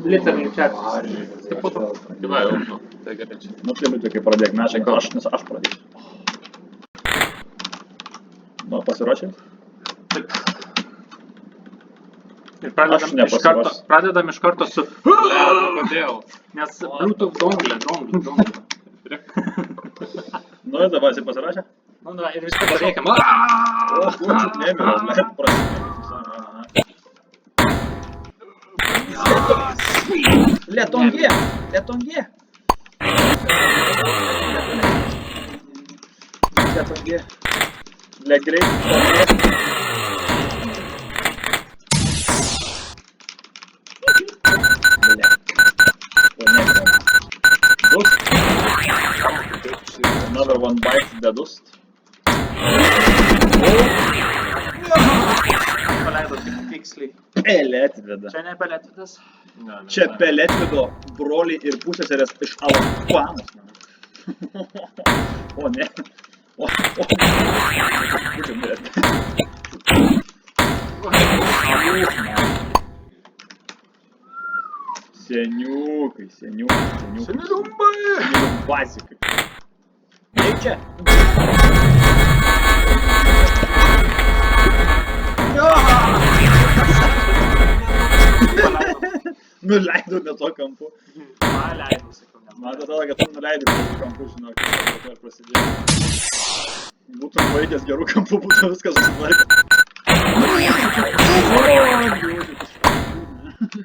Literally čia. Taip po to. Gyvai, jau, nu, tai gerai čia. Nu, tai liūdžiu, kai pradėk, nes aš pradėsiu. Nu, pasiruošęs? Taip. Ir pradedam iš karto su... Kodėl? Nes Bluetooth dongle. Nu, dabar esi pasirašę? Nu, da, ir viską pradėkime. Nemėgau, bet prasidėjau. Letongie! Letongie! Letongie! Legrei! Another one bites the dust. Paleido tiksliai. Peletvidas. Čia ne Peletvidas. Čia Peletvido broliai ir pusseserės iš Alabanos. O ne. O ne. Seniukai. Seniumbasikai. Eik čia. Nuleidau ne to kampu. Paleidau, sakau, ne. Man atrodo, kad tu nuleidai to kampu, žinau, kad tai prasidėjo. Būtum vaikęs gerų kampų, būtų viskas susitvarkę.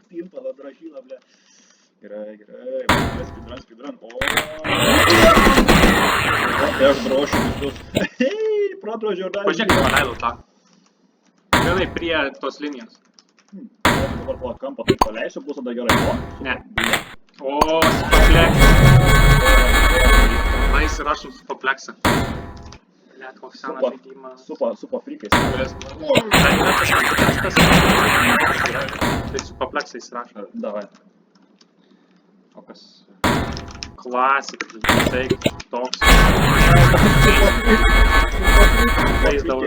Pimpala, dražyla, ble. Gerai. Speedrun. O, tai aš drošiu visus. Hei, pradrožiau dar. Pažiūrėk, paleidau tą. Vienai prie tos linijos. Dabar po kampą taip paleisiu, bus tada gerai. O? Ne. O, supapleksą. Na, įsirašom supapleksą. Net koks senas žaidimas. Supa frikais. Tai supapleksą įsirašom. Davai. O kas? Klasika, tai toks. Žaisdavau.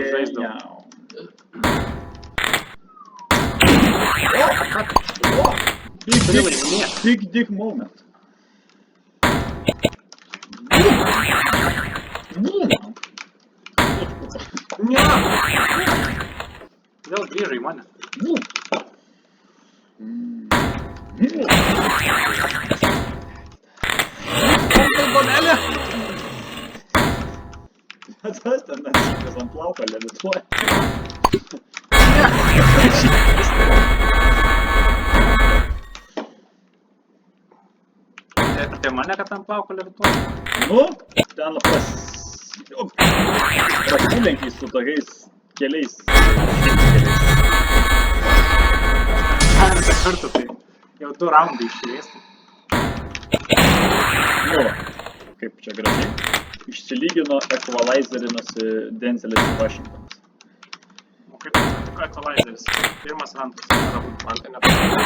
Big dick moment. Ne! Vėl grįžo į mane. Bonelė! Tas ten šikas ant plauko levituoja. Tai mane, kad ant plauko levituoja? Nu, ten prasilenkiai su tokiais keliais. Antą kartą tai jau 2 raundai išėlėsti. Nu, kaip čia gražiai. Išsilygino, ekvalizerinasi Denzelis Washingtonas. O kaip ekvalizeris? Pirmas raundas. Man tai nepatinka.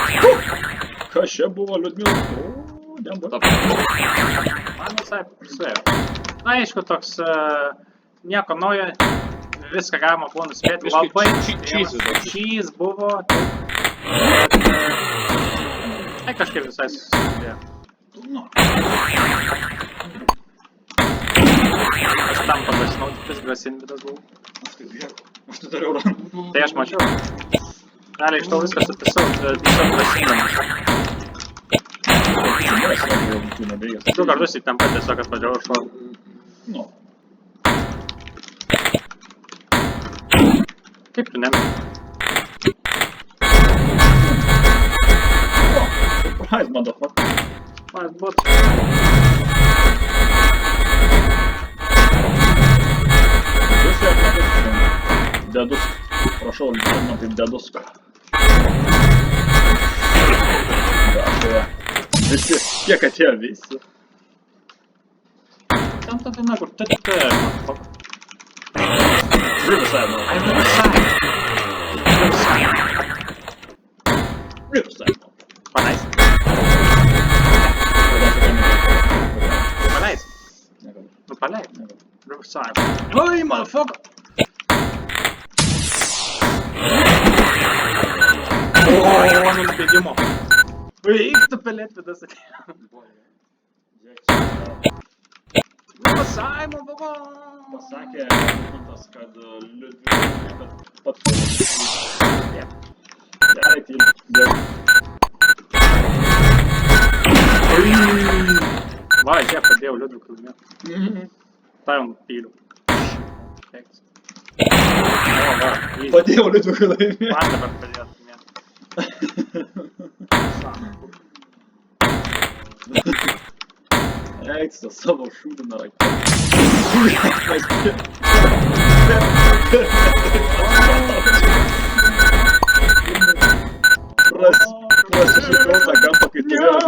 Kas čia buvo Liudmila? O, demba. Man visai suėjo. Na, aišku, toks nieko naujo. Viską galima buvo nuspėti. Labai cheese buvo. Tai kažkaip visai susidėjo. Aš tam padasinau, tiktais grasinvidas buvau. Aš tai dariau randą. Tai aš mačiau. Realiai iš to viską sutisau, tiesiog grasindamas. 2 kartus į tempą tiesiog atvažiavau iš to. Nu. Kaip tu nemė? Surprise, motherfucker. Man būt. Dedus. Prašau, man kaip dedus. Visi, kiek atėjo visi. Ten ta daina, kur motherfucker. Riverside, man. I'm Riverside. Riverside, man. Paleis. Paleis. Nu paleis. Riverside. Oi, motherfucker. O, nubėgimo. Eik, tu pelėtvidas atėjo. Pasaimo buvo. Pasakė Edmundas, kad Liudvikas, bet pats Liudvikas. Gerai, tyliai. Va, čia padėjau Liudvikui laimėti. Tai jau pyliu. Padėjau Liudvikui laimėti. Man dabar padėjo laimėti. Eik su savo šūdina raketą. Prasišikau tą kampą, kai turėjau.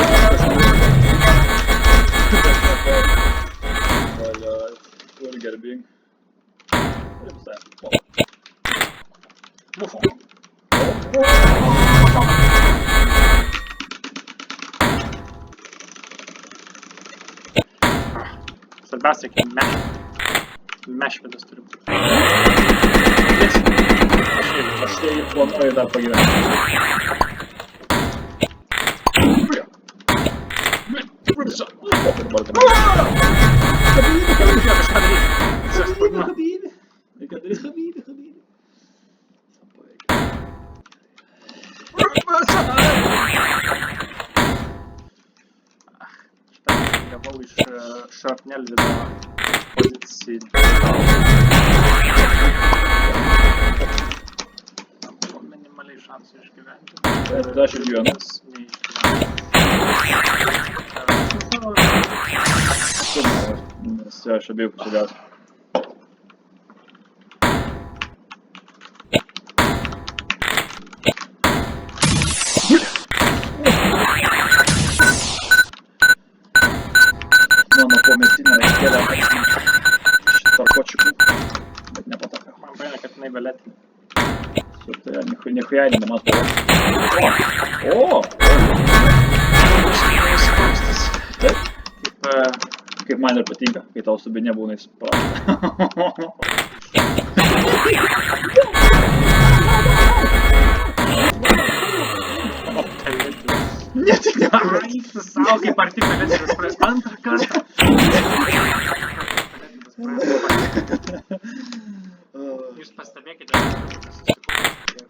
Kur gerbing. Ir visai. Svarbiausia, kai mešvidas turi būti. Aš tai planuoju dar pagyventi. Gavau iš Šarpnelvido pozicijų. Buvo minimaliai šansų išgyventi. Bet aš išgyvenu. Nes aš abiejų pusių gausiu. Mano pometinė kėlė tarkočikų, bet nepataka. Man paėmė, kad jinai vėlėtinė. Su tai nehujainė nematau. O! Taip? Kaip man ir patinka, kai tau subinė būna įsprasta. Ne, tik neprašau. Ai, tu savo kaip arti pelėtvidas praeis antrą kartą. Jūs pastebėkite, kad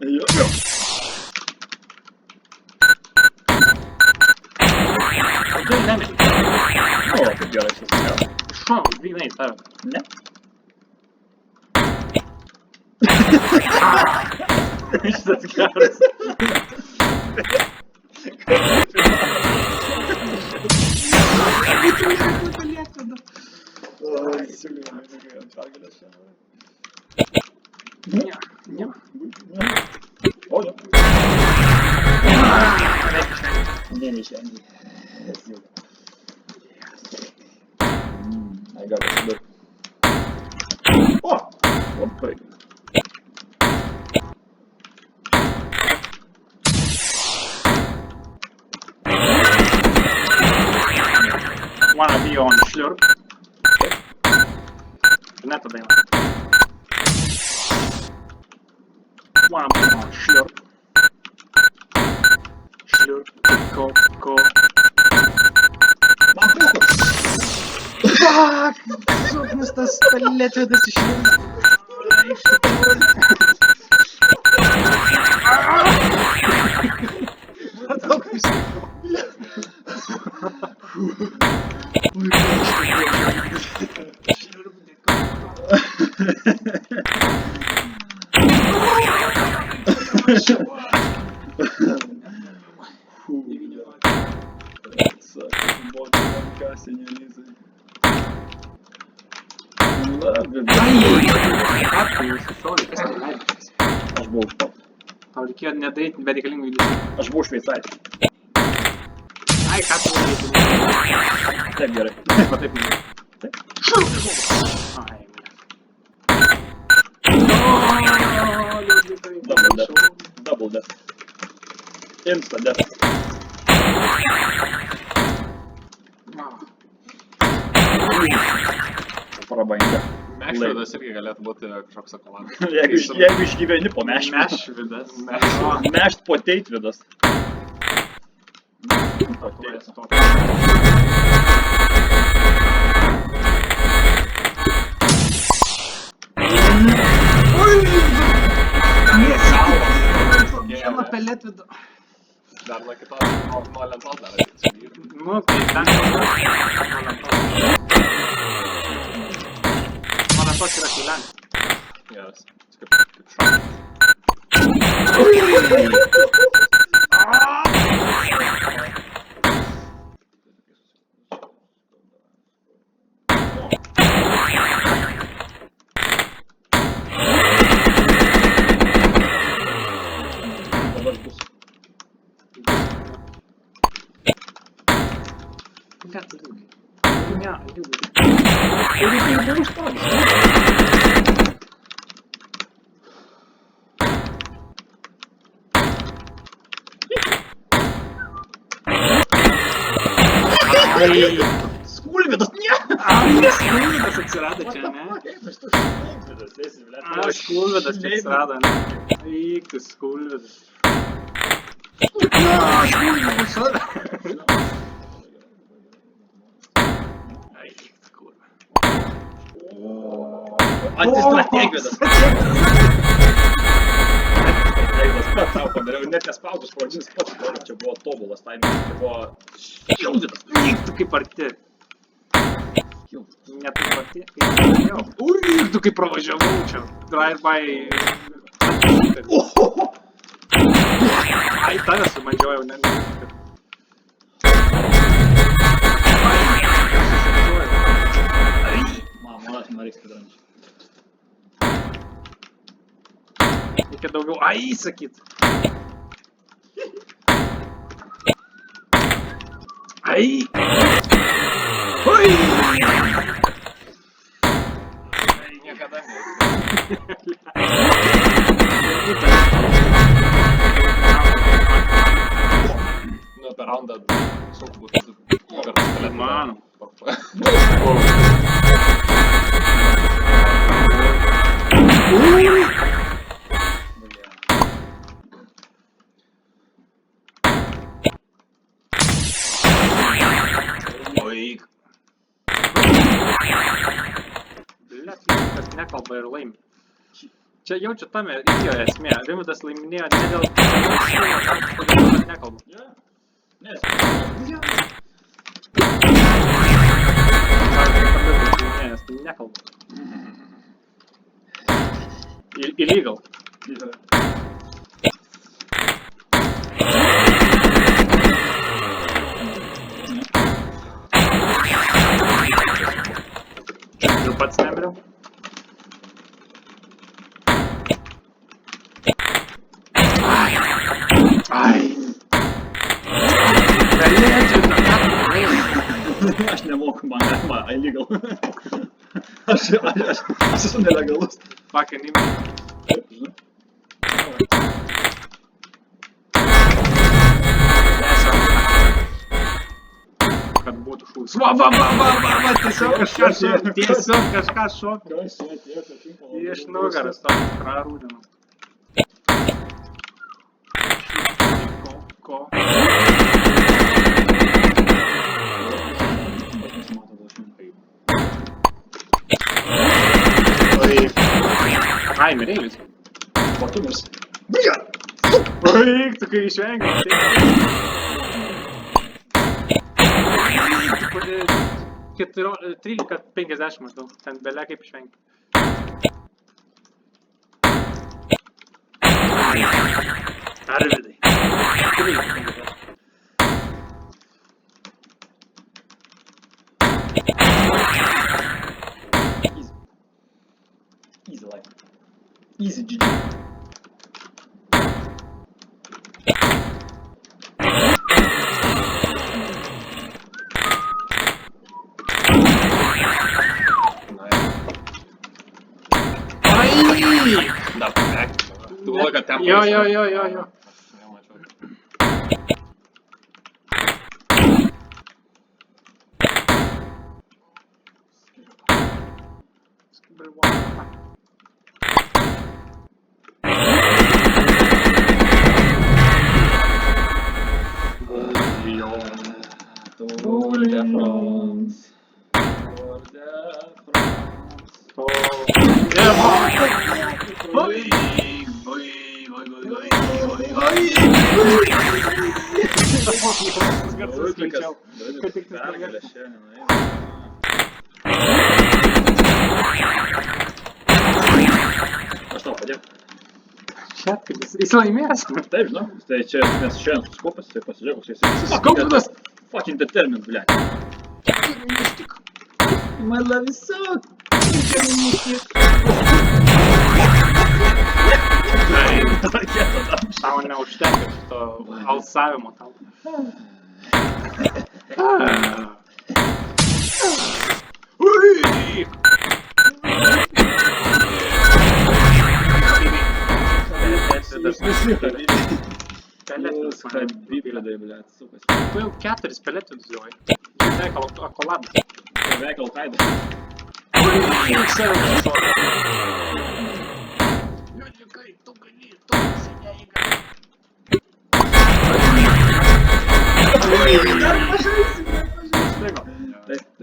Jo. kodėl nemėti? O, kaip gerai susikau. Šau, dvynai tave. Ne? Šitas geras. Oi, siūlymai, ant pergalės šiandien. Ne. O, ne. Ne, neišvengiai. Ai, gal pasidur. O, labai. Wanna be on Slurp. Žinai tą dainą. Wanna be on Slurp. Slurp, ko. Man pukus. Fuck! Sūknus tas pelėtvidas išlindo. Ai, iš tikrųjų. Matau, kaip jis. Aš buvau už pat. Tau reikėjo nedaryti bereikalingų judesių. Aš buvau šveicaris. Ai, ką tu daryti? Taip gerai. Va taip ne. Taip. Ai, Double death. Double death. Insta death. Prabanga. Mešvidas irgi galėtų būti kažkoks akoladas. Jeigu išgyveni po mešvidas. Mešvidas. Meshed potatevidas. Atėjęs to. Vieną pelėt vidu. Dar nuo kitos, nuo lentos dar atėjus. Nu, tai ten. Nuo lentos yra kailent. Geras. Kaip šok. Dabar bus. Ką tu liūdai? Ne, liūdai. Tai reikia jau užstoti. Skulvidas, ne! Škulvidas atsirado čia, ne? Škulvidas čia atsirado, ne? Eik, tu skulvidas. Škulvidas. Eik, tu kurva. Antistrategvidas. Strategvidas pats savo padariau, net nespaudus pradžius pats padariau, čia buvo tobulas taimas, čia buvo šilvidas. Eik, tu kaip arti. Ne taip arti, kaip jau. Ui, tu kaip pravažiavau čia. Drive-by. Ai, tave sumandžiojau, ne. Manas norės padarančiai. Reikia daugiau ai sakyt. Ai. Ui. Tai niekada ne. Nu, per raundą sunku būtų nugartas pelėt. Mano. Oi. Blet, Rimvydas nekalba ir laimi. Čia jaučiu tame jo esmė. Rimvydas laiminėjo ne dėl... Rimvydas nekalba. Nes. Nes nekalba. Illegal. Ir pats nemiriau. Ai. Aš nemoku, man galima, illegal. Aš esu nelegalus. Fucking įmė. Žinai? Kad būtų šūvis. Va, tiesiog kažką šokio. Kas čia atėjo, kad tinka labai Iš nugaras, to prarūdino. Ko? Ai, mirėjus. Batumis. Oi, tu kai išvengi. 13:50 maždaug. Ten belia kaip išvengi. Arvidai. 13:50. Easy life. Easy GG. Dar patek. Tu galvoji, kad ten Jo. Aš nemačiau. Jo. Tour de France. Tour de Pergalė šiandien. Aš tau padėjau. Jis laimės. Taip, žinau, tai čia mes šiandien suskopęs, tai pasižiūrėjau, koks jis Kaupinas. fucking determined, blядь. Mala visok. Tau neužtenka šito alsavimo tau. Bibledai, blядь, sukas. Tu jau 4 pelėtus žiūrėjai. Beveik akoladas. Beveik Al-Qaeda. Liudikai, tu gali, tu seniai gali.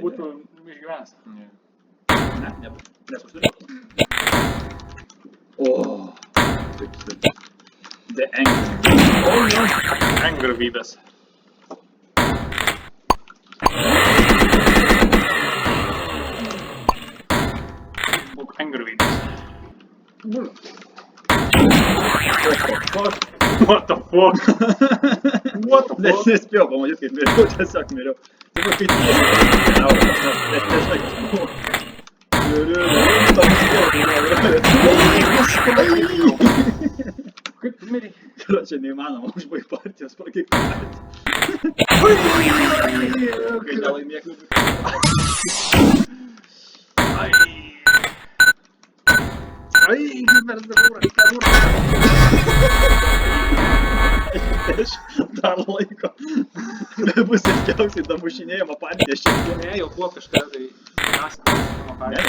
Būtų išgyvenęs. Ne, nesusidėjau. O, taip. The Angry. Angry Vidas. Būk Angry Vidas. What the fuck? Net nespėjau pamatyti, kaip miriau, tiesiog miriau. Tai buvo kaip tiesiog keliavo, net nežinai, kas buvo. Kaip tu mirei? Čia neįmanoma užbaigti partijos, prakeik partijos. Kai nelaimėk liubiu. Ai, per zarūrą. Aš dar laiko. Bus ilgiausiai damušinėjama partija šiandien. Ne, jau buvo kažkada tai Ne.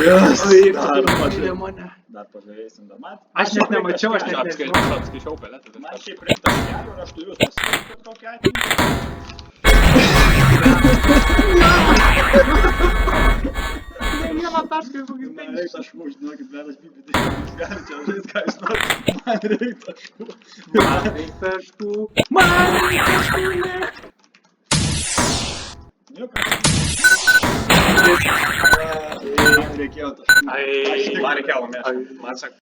Yes, dar pažiūrėsim dar mat. Aš net nemačiau, aš net nežinau. Apskaičiau pelėtą. Man šiaip rimtas kelių ir aš turiu jūs pasirinkti, kad tokia atveju. Ne vieną tašką jau kokį Man reik taškų, žinokit, bet aš bibidai, jūs galite čia žaisti, ką jūs norit. Man reik taškų. Man reik taškų. Man reik taškų, ne. Nieko. Man reikėjo taškų. Ai, Man reikėjo laimėti. Man sako.